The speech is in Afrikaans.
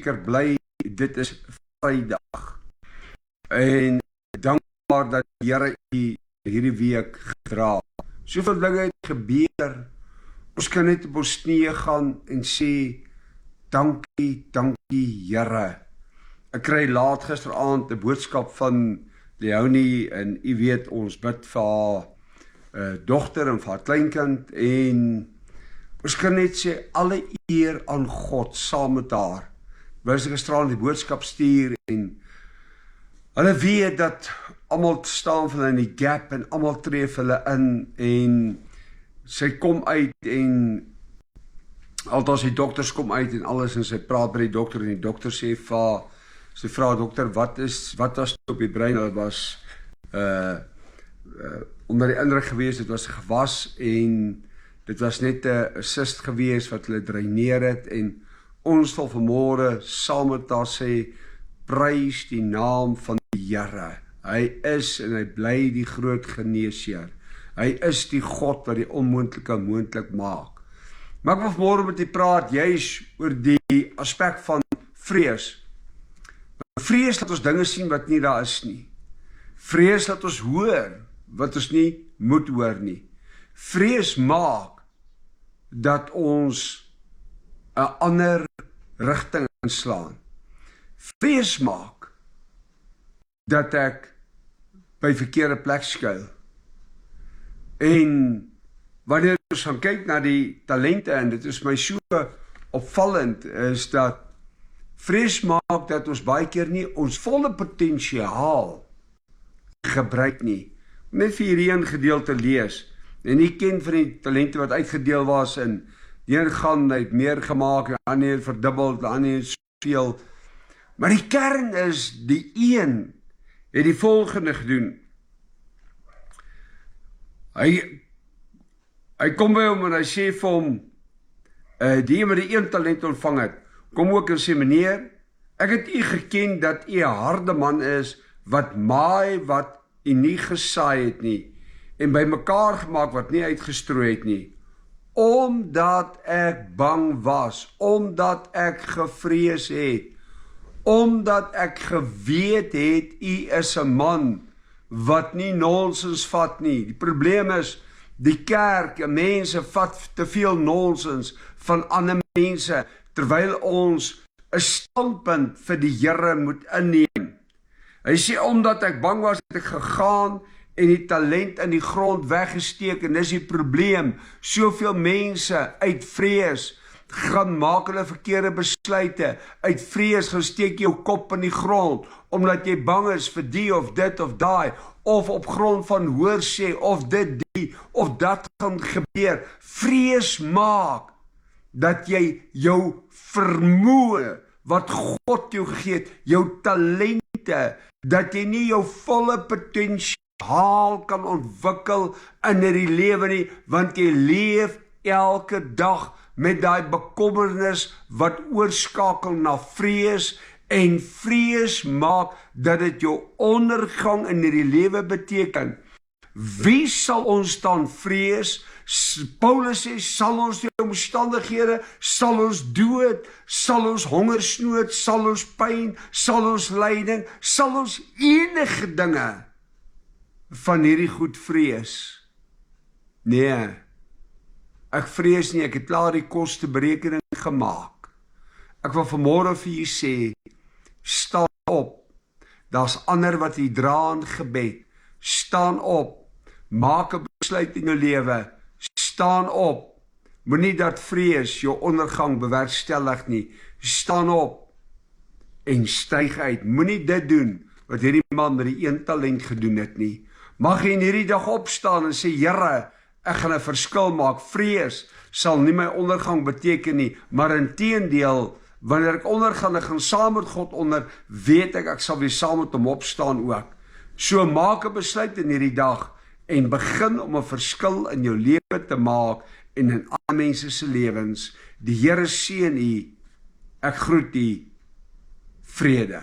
seker bly, dit is Vrydag. En dankbaar dat die Here u hierdie week gedra. Soveel dinge het gebeur. Ons kan net op ons knieë gaan en sê, dankie, Here. Ek kry laat gisteraand 'n boodskap van Leonie en u weet, ons bid vir haar dogter en vir haar kleinkind en ons kan net sê, alle eer aan God saam met haar. Wou sy gisteraand die boodskap stuur en hulle weet dat almal staan vir hulle in die gap en almal tree vir hulle in en sy kom uit en althans die dokters kom uit en alles en sy praat by die dokter en die dokter sê vir sy vra dokter, wat was op die brein? Hulle was onder die indruk gewees, dit was gewas en dit was net 'n cyst gewees wat hulle dreineer het en ons wil vanmôre saam met haar sê, prys die naam van die Here. Hy is en hy bly die groot geneesheer. Hy is die God wat die onmoontlike moontlik maak. Maar ek wil vanmôre met u praat juis oor die aspek van vrees. Vrees dat ons dinge sien wat nie daar is nie. Vrees dat ons hoor wat ons nie moet hoor nie. Vrees maak dat ons 'n ander rigting inslaan. Vrees maak dat ek by verkeerde plek skuil. En wanneer ons gaan kyk na die talente, en dit is my so opvallend, is dat vrees maak dat ons baie keer nie ons volle potensiaal gebruik nie. Net vir hierdie een gedeelte lees, en jy ken van die talente wat uitgedeel was, en die een gaan, hy het meer gemaak, en die ander verdubbel, die ander soveel. Maar die kern is, die een het die volgende gedoen. Hy kom by hom en hy sê vir hom, die een wat die een talent ontvang het, kom ook en sê, meneer, ek het u geken dat u 'n harde man is, wat maai wat u nie gesaai het nie, en by mekaar gemaak wat nie uitgestrooi het nie, omdat ek bang was, omdat ek gevrees het, omdat ek geweet het, u is 'n man, wat nie nonsens vat nie. Die probleem is, die kerk, mense vat te veel nonsens van ander mense, terwyl ons 'n standpunt vir die Here moet inneem. Hy sê, omdat ek bang was, het ek gegaan en die talent in die grond weggesteek, en dis die probleem. Soveel mense uit vrees gaan maak hulle verkeerde besluite. Uit vrees gaan steek jou kop in die grond, omdat jy bang is vir die of dit of daai, of op grond van hoorsê, of dit die, of dat gaan gebeur. Vrees maak dat jy jou vermoë, wat God jou gegee het, jou talente, dat jy nie jou volle potensiaal kan ontwikkel in die lewe nie, want jy leef elke dag met daai bekommernis wat oorskakel na vrees, en vrees maak dat dit jou ondergang in die lewe beteken. Wie sal ons dan vrees? Paulus sê, sal ons die omstandighede, sal ons dood, sal ons hongersnood, sal ons pyn, sal ons lyding, sal ons enige dinge van hierdie goed vrees? Nee, ek vrees nie, ek het klaar die kosteberekening gemaak. Ek wil vanmôre vir julle sê, staan op, daar's ander wat jy dra in gebed, staan op, maak 'n besluit in jou lewe, staan op, moenie dat vrees jou ondergang bewerkstellig nie, staan op, en styg uit, moenie dit doen, wat hierdie man met die een talent gedoen het nie. Mag jy in hierdie dag opstaan en sê, Here, ek gaan 'n verskil maak. Vrees sal nie my ondergang beteken nie, maar inteendeel, wanneer ek ondergaan, ek gaan saam met God onder, weet ek sal weer saam met hom opstaan ook. So maak 'n besluit in hierdie dag, en begin om 'n verskil in jou lewe te maak, en in ander mense se lewens. Die Here seën u, ek groet u, vrede.